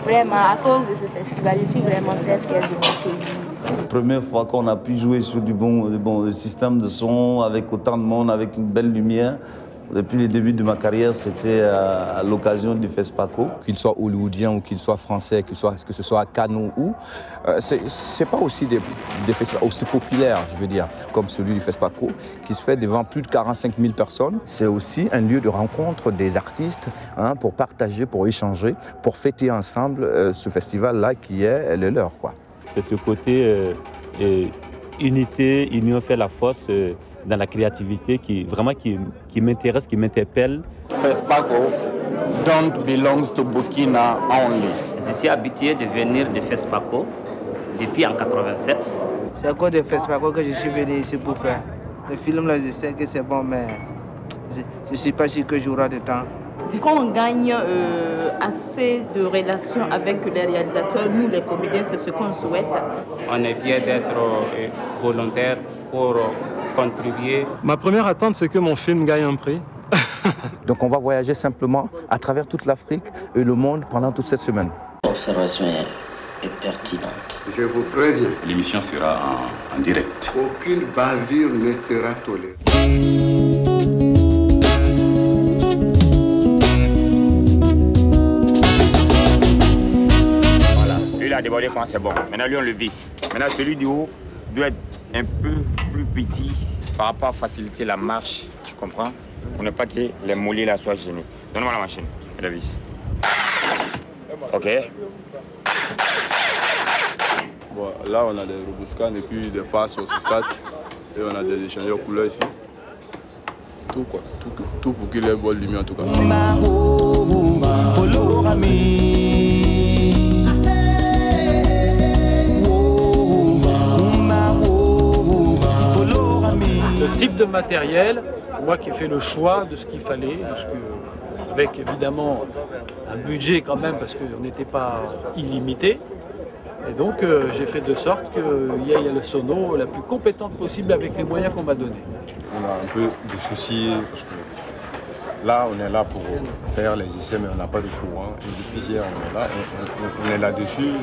Vraiment, à cause de ce festival, je suis vraiment très fière de mon pays. La première fois qu'on a pu jouer sur du bon système de son, avec autant de monde, avec une belle lumière, depuis le début de ma carrière, c'était à l'occasion du FESPACO. Qu'il soit hollywoodien ou qu'il soit français, que ce soit à Cannes ou c'est pas aussi des festivals aussi populaires, je veux dire, comme celui du FESPACO, qui se fait devant plus de 45 000 personnes. C'est aussi un lieu de rencontre des artistes, hein, pour partager, pour échanger, pour fêter ensemble ce festival-là qui est le leur, quoi. C'est ce côté unité, union fait la force dans la créativité qui m'intéresse, qui m'interpelle. FESPACO don't belongs to Burkina only. Je suis habitué de venir de FESPACO depuis en 87. C'est à cause de FESPACO que je suis venu ici pour faire. Le film là, je sais que c'est bon, mais je ne suis pas sûr que j'aurai de temps. Quand on gagne assez de relations avec les réalisateurs, nous les comédiens, c'est ce qu'on souhaite. On est fiers d'être volontaires pour contribuer. Ma première attente, c'est que mon film gagne un prix. Donc on va voyager simplement à travers toute l'Afrique et le monde pendant toute cette semaine. L'observation est pertinente. Je vous préviens. L'émission sera en direct. Aucune bavure ne sera tolérée. Lui, il a débordé quand c'est bon. Maintenant, lui, on le visse. Maintenant, celui du haut doit être un peu plus petit par rapport à faciliter la marche. Tu comprends? Pour ne pas que les mollets là soient gênés. Donne-moi la machine et la vis. OK. Bon, là, on a des roboscans et puis des phares sur C4. Et on a des échangeurs couleurs ici. Tout quoi. Tout pour qu'il ait une bonne lumière en tout cas. Le type de matériel, moi qui ai fait le choix de ce qu'il fallait, avec évidemment un budget quand même parce qu'on n'était pas illimité. Et donc j'ai fait de sorte qu'il y ait le sono la plus compétente possible avec les moyens qu'on m'a donnés. On a un peu de soucis parce que là on est là pour faire les essais mais on n'a pas de courant. Et depuis hier on est là-dessus.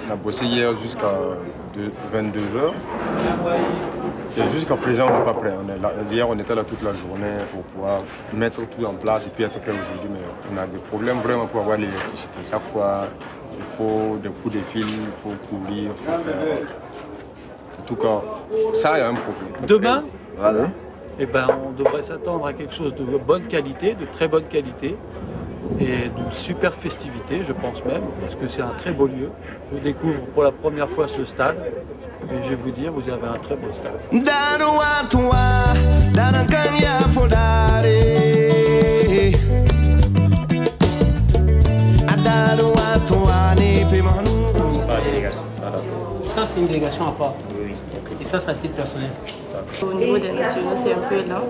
On a bossé hier jusqu'à 22h. Et jusqu'à présent, on n'est pas prêt. Hier, on était là toute la journée pour pouvoir mettre tout en place et puis être prêt aujourd'hui. Mais on a des problèmes vraiment pour avoir l'électricité. Chaque fois, il faut des coups de fil, il faut courir, il faut faire. En tout cas, ça, il y a un problème. Demain, voilà. Eh ben, on devrait s'attendre à quelque chose de bonne qualité, de très bonne qualité. Et d'une super festivité, je pense même, parce que c'est un très beau lieu. Je découvre pour la première fois ce stade. Et je vais vous dire, vous avez un très beau stade. Ça, c'est une délégation à part. Oui. Et ça, c'est à titre personnel. Au niveau des nationaux, c'est un peu lent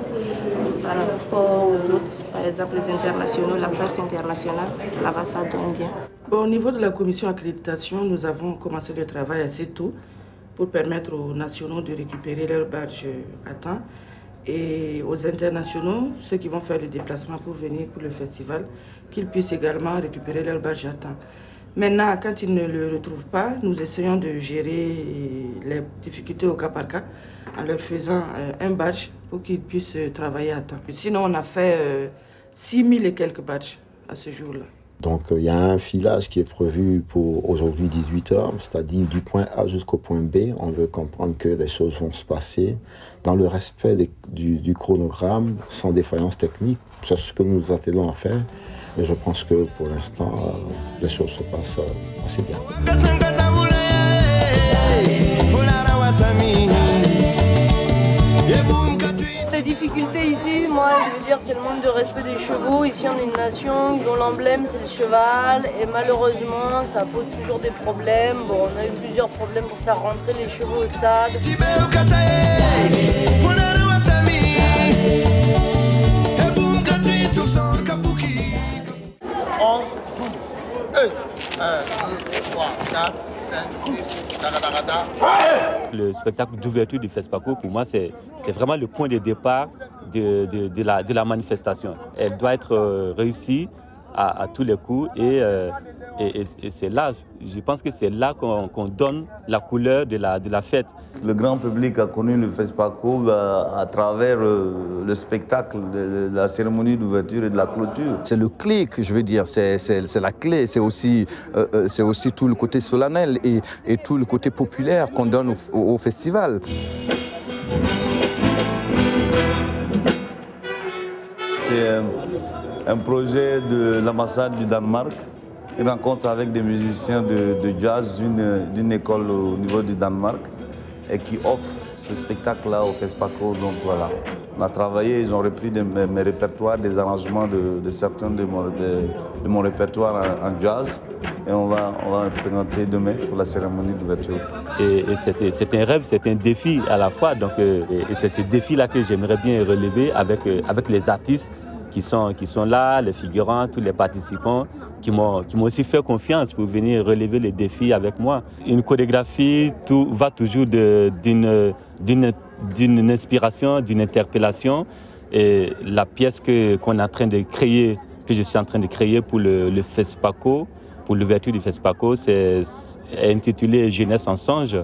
par rapport aux autres. Par exemple, les internationaux, la presse internationale, là-bas, ça donne bien. Bon, au niveau de la commission accréditation, nous avons commencé le travail assez tôt pour permettre aux nationaux de récupérer leur badge à temps et aux internationaux, ceux qui vont faire le déplacement pour venir pour le festival, qu'ils puissent également récupérer leur badge à temps. Maintenant, quand ils ne le retrouvent pas, nous essayons de gérer les difficultés au cas par cas en leur faisant un badge pour qu'ils puissent travailler à temps. Sinon, on a fait 6000 et quelques badges à ce jour-là. Donc il y a un filage qui est prévu pour aujourd'hui 18h, c'est-à-dire du point A jusqu'au point B. On veut comprendre que les choses vont se passer dans le respect du chronogramme, sans défaillance technique. C'est ce que nous nous attelons à faire. Et je pense que pour l'instant, les choses se passent assez bien. Les difficultés ici, moi je veux dire, c'est le manque de respect des chevaux. Ici on est une nation dont l'emblème c'est le cheval et malheureusement ça pose toujours des problèmes. Bon, on a eu plusieurs problèmes pour faire rentrer les chevaux au stade. Le spectacle d'ouverture du FESPACO, pour moi, c'est vraiment le point de départ de la manifestation. Elle doit être réussie à tous les coups et Et c'est là, je pense que c'est là qu'on donne la couleur de la fête. Le grand public a connu le FESPACO à travers le spectacle de la cérémonie d'ouverture et de la clôture. C'est le clic, je veux dire, c'est la clé, c'est aussi tout le côté solennel et tout le côté populaire qu'on donne au festival. C'est un projet de l'ambassade du Danemark, une rencontre avec des musiciens de jazz d'une école au niveau du Danemark et qui offre ce spectacle-là au FESPACO. Donc voilà, on a travaillé, ils ont repris mes répertoires, des arrangements de certains de mon répertoire en jazz et on va le présenter demain pour la cérémonie d'ouverture. Et c'est un rêve, c'est un défi à la fois. Donc, et c'est ce défi-là que j'aimerais bien relever avec les artistes qui sont là, les figurants, tous les participants qui m'ont aussi fait confiance pour venir relever les défis avec moi. Une chorégraphie va toujours d'une inspiration, d'une interpellation. Et la pièce qu'on est en train de créer, que je suis en train de créer pour le FESPACO, pour l'ouverture du FESPACO, c'est intitulé Jeunesse en songe.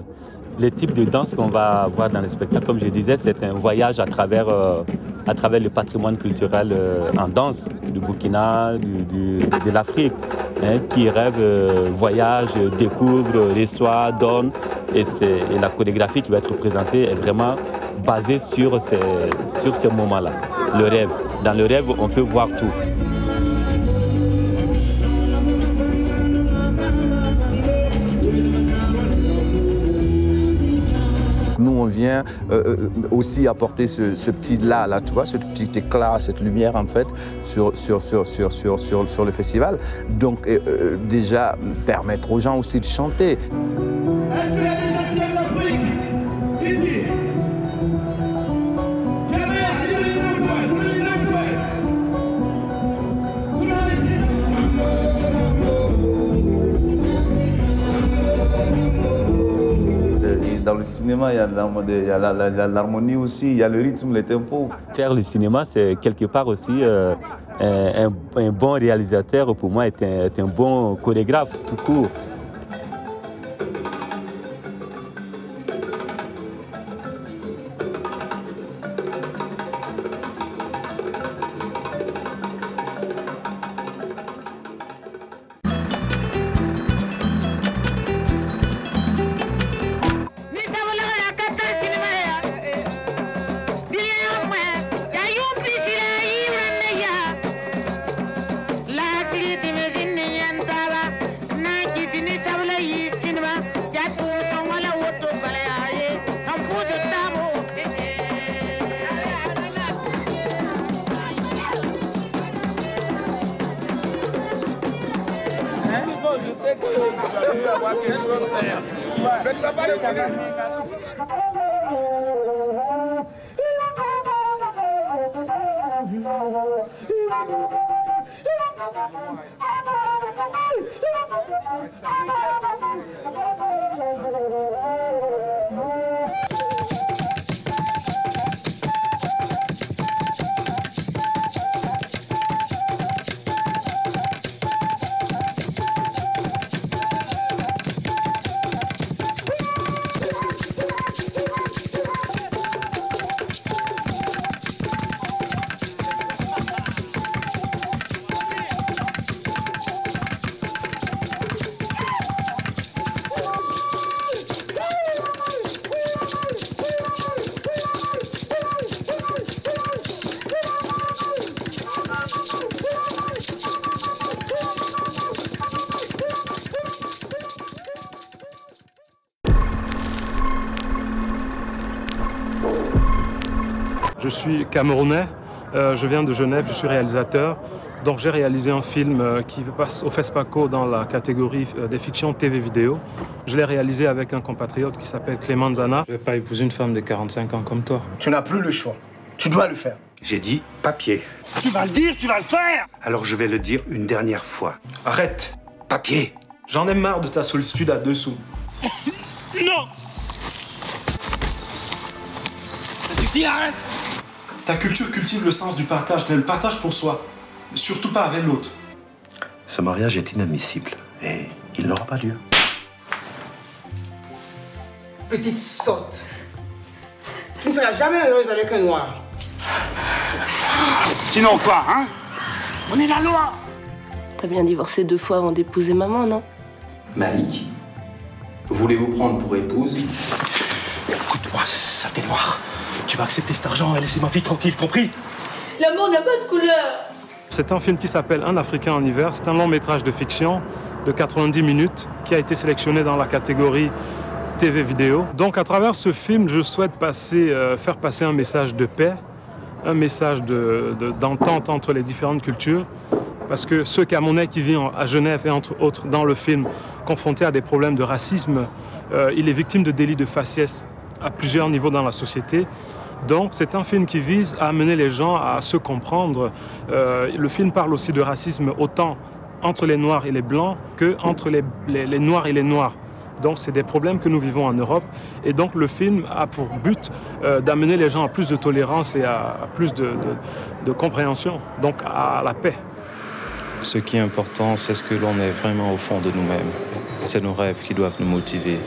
Le type de danse qu'on va voir dans le spectacle, comme je disais, c'est un voyage à travers le patrimoine culturel en danse du Burkina, de l'Afrique, hein, qui rêve, voyage, découvre, reçoit, donne. Et la chorégraphie qui va être présentée est vraiment basée sur ces moments-là, le rêve. Dans le rêve, on peut voir tout. Nous, on vient aussi apporter ce petit là, tu vois, ce petit éclat, cette lumière en fait sur le festival. Donc déjà permettre aux gens aussi de chanter. Dans le cinéma, il y a l'harmonie aussi, il y a le rythme, le tempo. Faire le cinéma, c'est quelque part aussi un bon réalisateur, pour moi, est un bon chorégraphe, tout court. Je suis camerounais, je viens de Genève, je suis réalisateur. Donc j'ai réalisé un film qui passe au FESPACO dans la catégorie des fictions TV vidéo. Je l'ai réalisé avec un compatriote qui s'appelle Clément Zana. Je ne vais pas épouser une femme de 45 ans comme toi. Tu n'as plus le choix. Tu dois le faire. J'ai dit papier. Tu vas le dire, tu vas le faire! Alors je vais le dire une dernière fois. Arrête! Papier! J'en ai marre de ta sollicitude à 2 sous. Non! Ça suffit, arrête! Ta culture cultive le sens du partage, mais le partage pour soi. Surtout pas avec l'autre. Ce mariage est inadmissible Et il n'aura pas lieu. Petite sotte. Tu ne seras jamais heureuse avec un noir. Sinon quoi, hein? On est la loi! T'as bien divorcé 2 fois avant d'épouser maman, non? Malik, voulez-vous prendre pour épouse? Écoute-moi, saleté noire. Tu vas accepter cet argent et laisser ma fille tranquille, compris? L'amour n'a pas de couleur. C'est un film qui s'appelle Un Africain en hiver. C'est un long métrage de fiction de 90 minutes qui a été sélectionné dans la catégorie TV vidéo. Donc à travers ce film, je souhaite faire passer un message de paix, un message d'entente entre les différentes cultures. Parce que ce Camerounais qui vit à Genève et entre autres dans le film, confronté à des problèmes de racisme, il est victime de délits de faciès à plusieurs niveaux dans la société. Donc c'est un film qui vise à amener les gens à se comprendre. Le film parle aussi de racisme autant entre les Noirs et les Blancs qu'entre les Noirs et les Noirs. Donc c'est des problèmes que nous vivons en Europe. Et donc le film a pour but d'amener les gens à plus de tolérance et à plus de compréhension, donc à la paix. Ce qui est important, c'est ce que l'on est vraiment au fond de nous-mêmes. C'est nos rêves qui doivent nous motiver.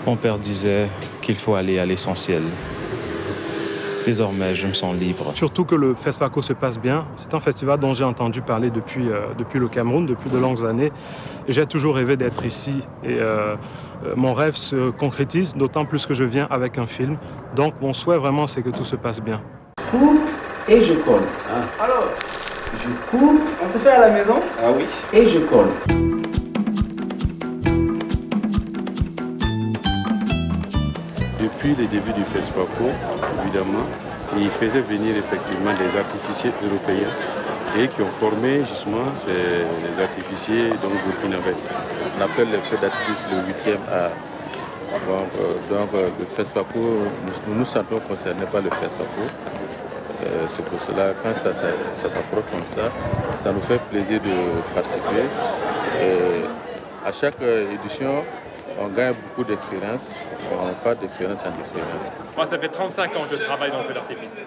Mon père disait qu'il faut aller à l'essentiel. Désormais, je me sens libre. Surtout que le FESPACO se passe bien. C'est un festival dont j'ai entendu parler depuis le Cameroun, depuis de longues années. Et j'ai toujours rêvé d'être ici. Et mon rêve se concrétise, d'autant plus que je viens avec un film. Donc mon souhait vraiment, c'est que tout se passe bien. Coupe et je colle. Alors, je coupe, on se fait à la maison. Ah oui. Et je colle. Depuis le début du FESPACO, évidemment, il faisait venir effectivement des artificiers européens et qui ont formé justement les artificiers burkinabés. On appelle le feu d'artifice le 8e art. Donc le FESPACO, nous nous sentons concernés par le FESPACO. C'est pour cela, quand ça s'approche comme ça nous fait plaisir de participer. Et à chaque édition, on gagne beaucoup d'expérience. On part d'expérience en expérience. Moi, ça fait 35 ans que je travaille dans le feu d'artifice.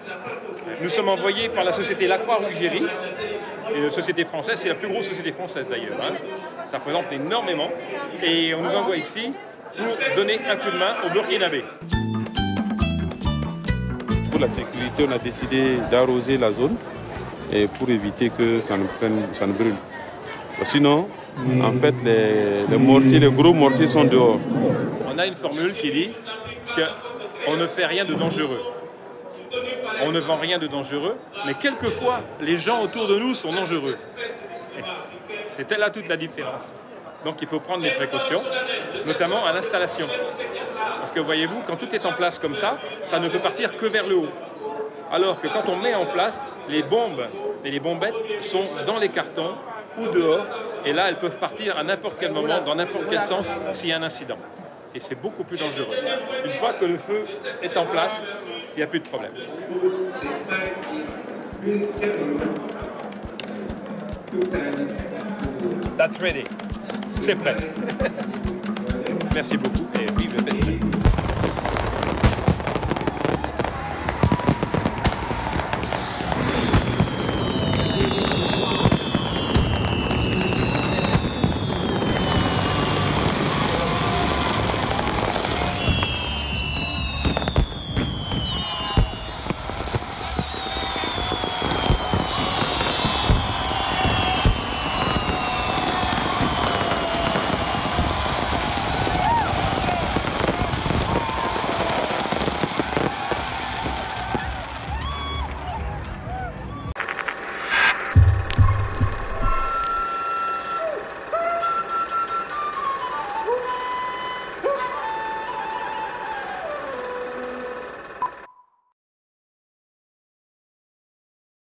Nous sommes envoyés par la société La Croix-Rouge-Géry, une société française, c'est la plus grosse société française d'ailleurs. Hein. Ça représente énormément. Et on nous envoie ici pour donner un coup de main au Burkinabé. Pour la sécurité, on a décidé d'arroser la zone et pour éviter que ça ne brûle. Sinon, en fait, les gros mortiers sont dehors. On a une formule qui dit qu'on ne fait rien de dangereux. On ne vend rien de dangereux, mais quelquefois, les gens autour de nous sont dangereux. C'est là toute la différence. Donc il faut prendre des précautions, notamment à l'installation. Parce que voyez-vous, quand tout est en place comme ça, ça ne peut partir que vers le haut. Alors que quand on met en place, les bombes et les bombettes sont dans les cartons ou dehors, et là elles peuvent partir à n'importe quel moment, dans n'importe quel sens, s'il y a un incident. Et c'est beaucoup plus dangereux. Une fois que le feu est en place, il n'y a plus de problème. That's ready. C'est prêt. Merci beaucoup et vive le festival.